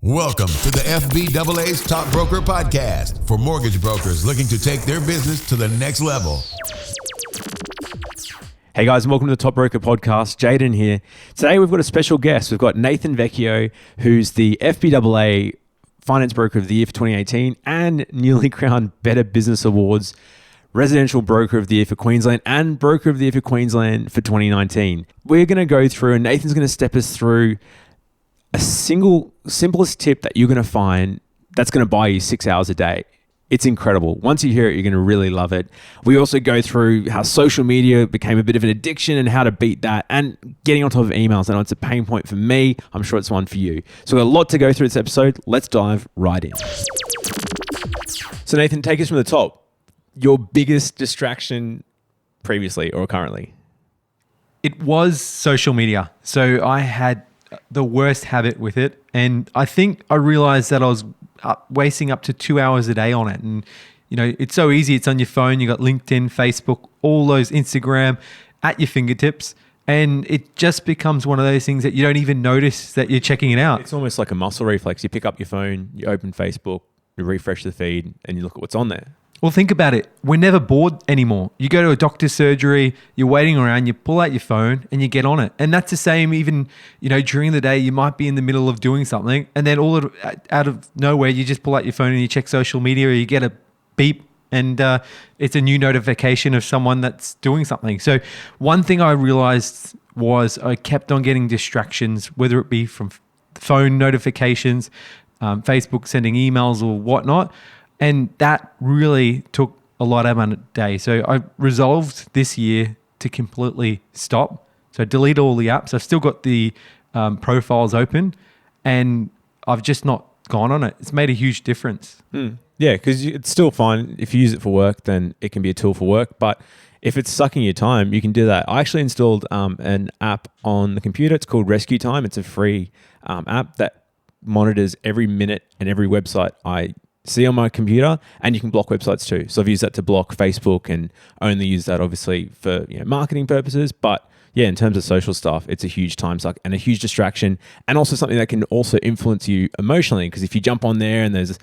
Welcome to the FBAA's Top Broker Podcast for mortgage brokers looking to take their business to the next level. Hey guys, and welcome to the Top Broker Podcast. Jaden here. Today we've got a special guest. We've got Nathan Vecchio, who's the FBAA Finance Broker of the Year for 2018 and newly crowned Better Business Awards Residential Broker of the Year for Queensland and Broker of the Year for Queensland for 2019. We're going to go through, and Nathan's going to step us through a simplest tip that you're going to find that's going to buy you 6 hours a day. It's incredible. Once you hear it, you're going to really love it. We also go through how social media became a bit of an addiction and how to beat that, and getting on top of emails. I know it's a pain point for me. I'm sure it's one for you. So we've got a lot to go through this episode. Let's dive right in. So Nathan, take us from the top. Your biggest distraction previously or currently? It was social media. So I had the worst habit with it. And I think I realized that I was wasting up to 2 hours a day on it. And, you know, it's so easy. It's on your phone. You got LinkedIn, Facebook, all those, Instagram at your fingertips. And it just becomes one of those things that you don't even notice that you're checking it out. It's almost like a muscle reflex. You pick up your phone, you open Facebook, you refresh the feed, and you look at what's on there. Well, think about it. We're never bored anymore. You go to a doctor's surgery, you're waiting around, you pull out your phone and you get on it. And that's the same even, you know, during the day, you might be in the middle of doing something and then out of nowhere, you just pull out your phone and you check social media, or you get a beep and it's a new notification of someone that's doing something. So one thing I realized was I kept on getting distractions, whether it be from phone notifications, Facebook sending emails or whatnot. And that really took a lot out of my day. So I resolved this year to completely stop. So delete all the apps. I've still got the profiles open and I've just not gone on it. It's made a huge difference. Yeah, because it's still fine. If you use it for work, then it can be a tool for work. But if it's sucking your time, you can do that. I actually installed an app on the computer. It's called Rescue Time. It's a free app that monitors every minute and every website I see on my computer, and you can block websites too. So I've used that to block Facebook and only use that obviously for marketing purposes. But yeah, in terms of social stuff, it's a huge time suck and a huge distraction, and also something that can also influence you emotionally. Because if you jump on there and there's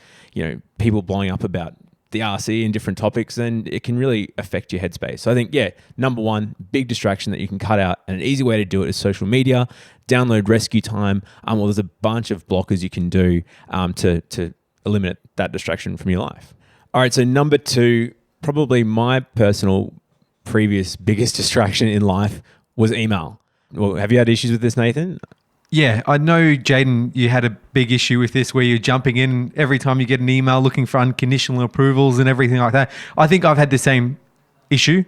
people blowing up about the RC and different topics, then it can really affect your headspace. So I think, number one, big distraction that you can cut out, and an easy way to do it is social media. Download Rescue Time. Well, there's a bunch of blockers you can do to eliminate that distraction from your life. All right, so number two, probably my personal previous biggest distraction in life was email. Well, have you had issues with this, Nathan? Yeah, I know, Jaden, you had a big issue with this where you're jumping in every time you get an email looking for unconditional approvals and everything like that. I think I've had the same issue.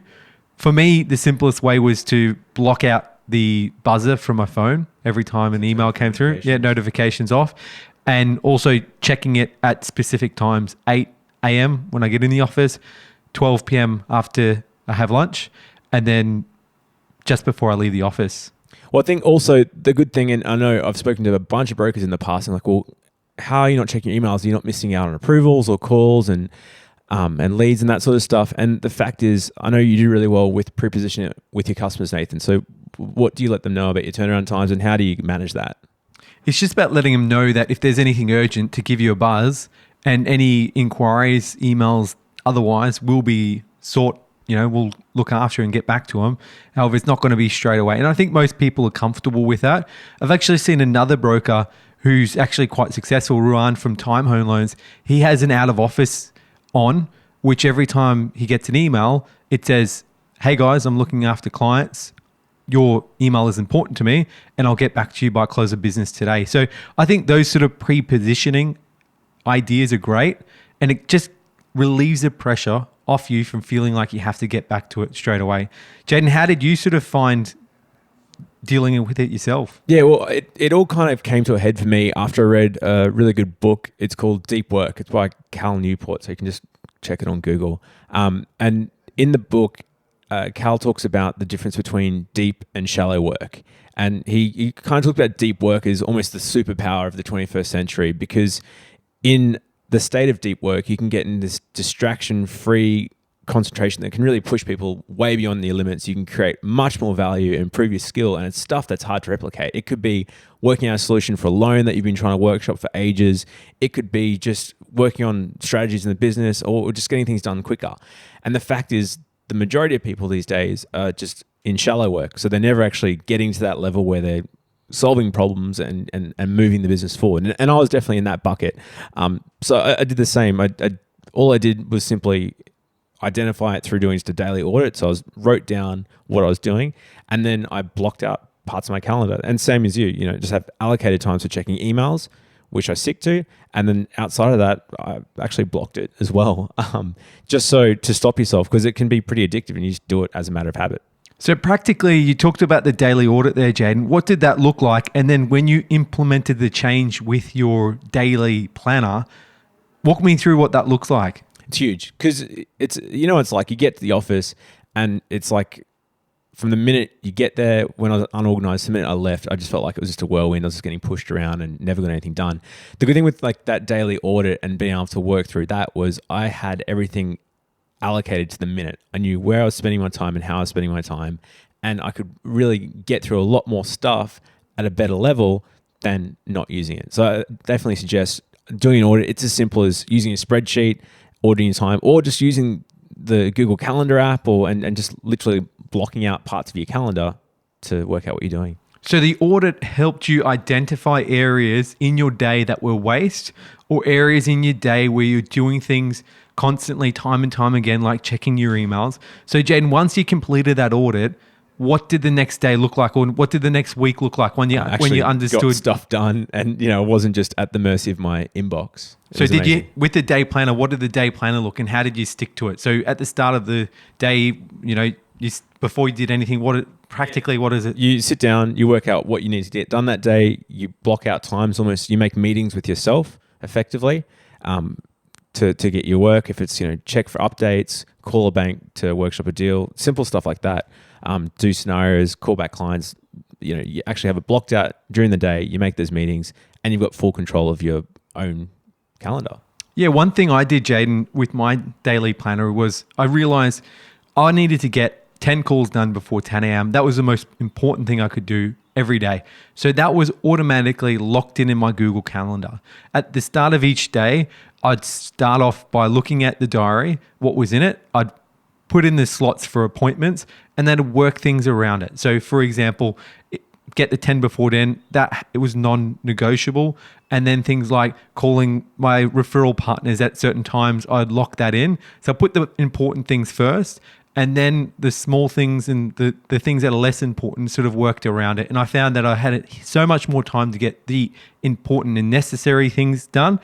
For me, the simplest way was to block out the buzzer from my phone every time an email came through. Yeah, notifications off. And also checking it at specific times, 8 a.m. when I get in the office, 12 p.m. after I have lunch, and then just before I leave the office. Well, I think also the good thing, and I know I've spoken to a bunch of brokers in the past, and like, well, how are you not checking your emails? You're not missing out on approvals or calls and leads and that sort of stuff. And the fact is, I know you do really well with pre-positioning with your customers, Nathan. So what do you let them know about your turnaround times, and how do you manage that? It's just about letting them know that if there's anything urgent, to give you a buzz, and any inquiries, emails, otherwise will be sought. We'll look after and get back to them. However, it's not going to be straight away. And I think most people are comfortable with that. I've actually seen another broker who's actually quite successful, Ruan from Time Home Loans. He has an out of office on, which every time he gets an email, it says, "Hey guys, I'm looking after clients. Your email is important to me, and I'll get back to you by close of business today." So I think those sort of pre-positioning ideas are great, and it just relieves the pressure off you from feeling like you have to get back to it straight away. Jaden, how did you sort of find dealing with it yourself? Yeah, well, it all kind of came to a head for me after I read a really good book. It's called Deep Work. It's by Cal Newport, so you can just check it on Google. And in the book, Cal talks about the difference between deep and shallow work. And he kind of talked about deep work as almost the superpower of the 21st century, because in the state of deep work, you can get in this distraction-free concentration that can really push people way beyond their limits. You can create much more value, improve your skill, and it's stuff that's hard to replicate. It could be working out a solution for a loan that you've been trying to workshop for ages. It could be just working on strategies in the business or just getting things done quicker. And the fact is, the majority of people these days are just in shallow work. So they're never actually getting to that level where they're solving problems and moving the business forward. And I was definitely in that bucket. So I did the same. All I did was simply identify it through doing just a daily audit. So I wrote down what I was doing, and then I blocked out parts of my calendar. And same as you, just have allocated times for checking emails, which I stick to. And then outside of that, I actually blocked it as well, just so to stop yourself, because it can be pretty addictive and you just do it as a matter of habit. So practically, you talked about the daily audit there, Jaden. What did that look like? And then when you implemented the change with your daily planner, walk me through what that looks like. It's huge because it's like you get to the office and it's like from the minute you get there, when I was unorganized, the minute I left, I just felt like it was just a whirlwind. I was just getting pushed around and never got anything done. The good thing with like that daily audit and being able to work through that was I had everything allocated to the minute. I knew where I was spending my time and how I was spending my time, and I could really get through a lot more stuff at a better level than not using it. So I definitely suggest doing an audit. It's as simple as using a spreadsheet, auditing your time, or just using the Google Calendar app and just literally blocking out parts of your calendar to work out what you're doing. So the audit helped you identify areas in your day that were waste, or areas in your day where you're doing things constantly, time and time again, like checking your emails. So Jaden, once you completed that audit, what did the next day look like, or what did the next week look like when you understood got stuff done, and it wasn't just at the mercy of my inbox? So did you, with the day planner, what did the day planner look, and how did you stick to it? So at the start of the day, before you did anything, what is it? You sit down, you work out what you need to get done that day. You block out times, almost. You make meetings with yourself effectively to get your work. If it's check for updates, call a bank to workshop a deal, simple stuff like that. Do scenarios, call back clients. You actually have it blocked out during the day. You make those meetings, and you've got full control of your own calendar. Yeah, one thing I did, Jaden, with my daily planner was I realized I needed to get 10 calls done before 10 a.m. That was the most important thing I could do every day. So that was automatically locked in my Google Calendar. At the start of each day, I'd start off by looking at the diary, what was in it. I'd put in the slots for appointments, and then work things around it. So for example, get the 10 before 10, that it was non-negotiable. And then things like calling my referral partners at certain times, I'd lock that in. So I put the important things first, and then the small things and the things that are less important sort of worked around it. And I found that I had so much more time to get the important and necessary things done,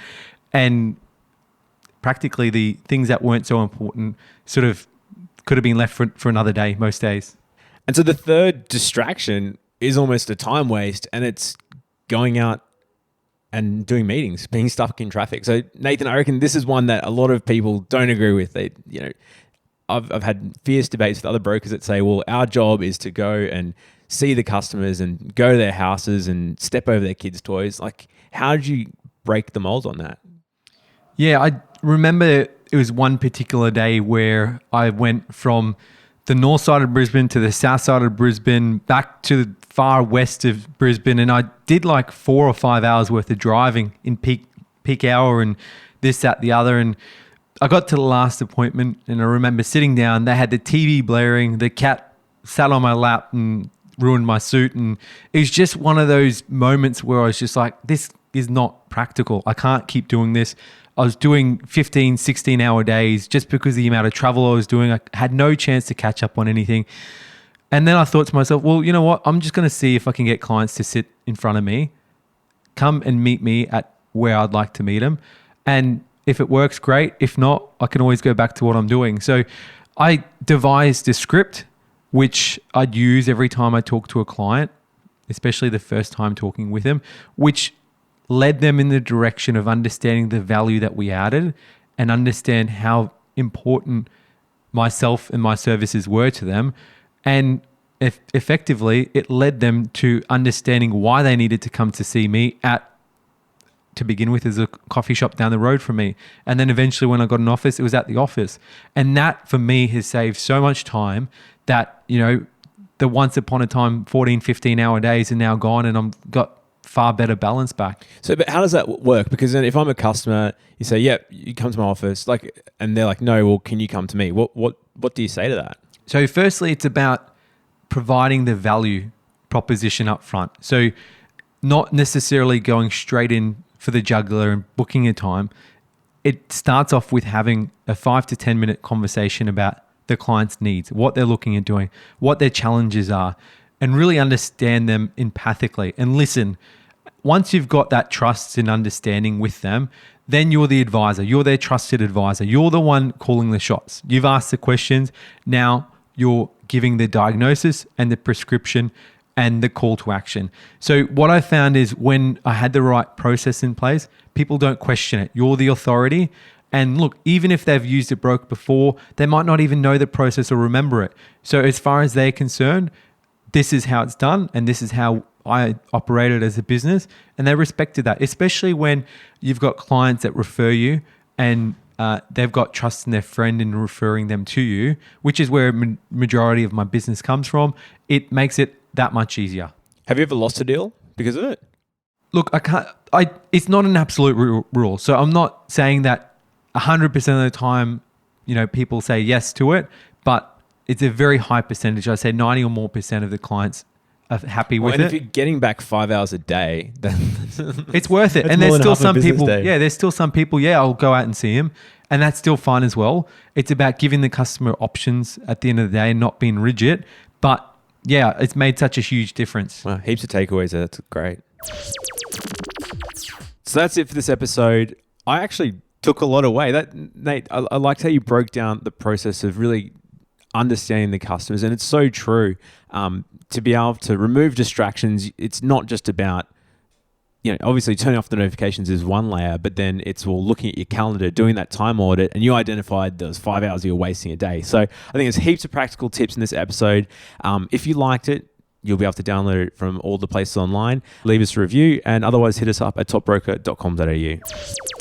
and practically the things that weren't so important sort of could have been left for another day most days. And so the third distraction is almost a time waste, and it's going out and doing meetings, being stuck in traffic. So Nathan, I reckon this is one that a lot of people don't agree with. I've had fierce debates with other brokers that say, well, our job is to go and see the customers and go to their houses and step over their kids' toys. Like, how did you break the mold on that? Yeah, I remember it was one particular day where I went from the north side of Brisbane to the south side of Brisbane, back to the far west of Brisbane, and I did like 4 or 5 hours worth of driving in peak hour and this, that, the other. And I got to the last appointment, and I remember sitting down. They had the TV blaring. The cat sat on my lap and ruined my suit. And it was just one of those moments where I was just like, this is not practical. I can't keep doing this. I was doing 15, 16-hour days just because of the amount of travel I was doing. I had no chance to catch up on anything. And then I thought to myself, well, you know what? I'm just going to see if I can get clients to sit in front of me, come and meet me at where I'd like to meet them. And if it works, great. If not, I can always go back to what I'm doing. So I devised a script which I'd use every time I talk to a client, especially the first time talking with them, which led them in the direction of understanding the value that we added and understand how important myself and my services were to them. And effectively, it led them to understanding why they needed to come to see me at to begin with as a coffee shop down the road from me. And then eventually when I got an office, it was at the office. And that for me has saved so much time that, the once upon a time 14, 15 hour days are now gone, and I've got far better balance back. So, but how does that work? Because then if I'm a customer, you say, "Yep, you come to my office," and they're like, "No, well, can you come to me?" What do you say to that? So, firstly, it's about providing the value proposition up front. So, not necessarily going straight in for the jugular and booking a time. It starts off with having a 5 to 10 minute conversation about the client's needs, what they're looking at doing, what their challenges are, and really understand them empathically and listen. Once you've got that trust and understanding with them, then you're the advisor. You're their trusted advisor. You're the one calling the shots. You've asked the questions. Now you're giving the diagnosis and the prescription and the call to action. So what I found is when I had the right process in place, people don't question it. You're the authority. And look, even if they've used a broker before, they might not even know the process or remember it. So as far as they're concerned, this is how it's done and this is how I operated as a business. And they respected that, especially when you've got clients that refer you and they've got trust in their friend in referring them to you, which is where majority of my business comes from. It makes it that much easier. Have you ever lost a deal because of it? Look, it's not an absolute rule. So I'm not saying that 100% of the time, people say yes to it, but it's a very high percentage. I say 90 or more % of the clients are happy with it. And if you're getting back 5 hours a day, then it's worth it. And there's still some people, there's still some people, I'll go out and see him. And that's still fine as well. It's about giving the customer options at the end of the day and not being rigid. But yeah, it's made such a huge difference. Wow, heaps of takeaways there. That's great. So that's it for this episode. I actually took a lot away. Nate, I liked how you broke down the process of really understanding the customers. And it's so true. To be able to remove distractions, it's not just about, obviously turning off the notifications is one layer, but then it's looking at your calendar, doing that time audit, and you identified those 5 hours you're wasting a day. So I think there's heaps of practical tips in this episode. If you liked it, you'll be able to download it from all the places online. Leave us a review, and otherwise hit us up at topbroker.com.au.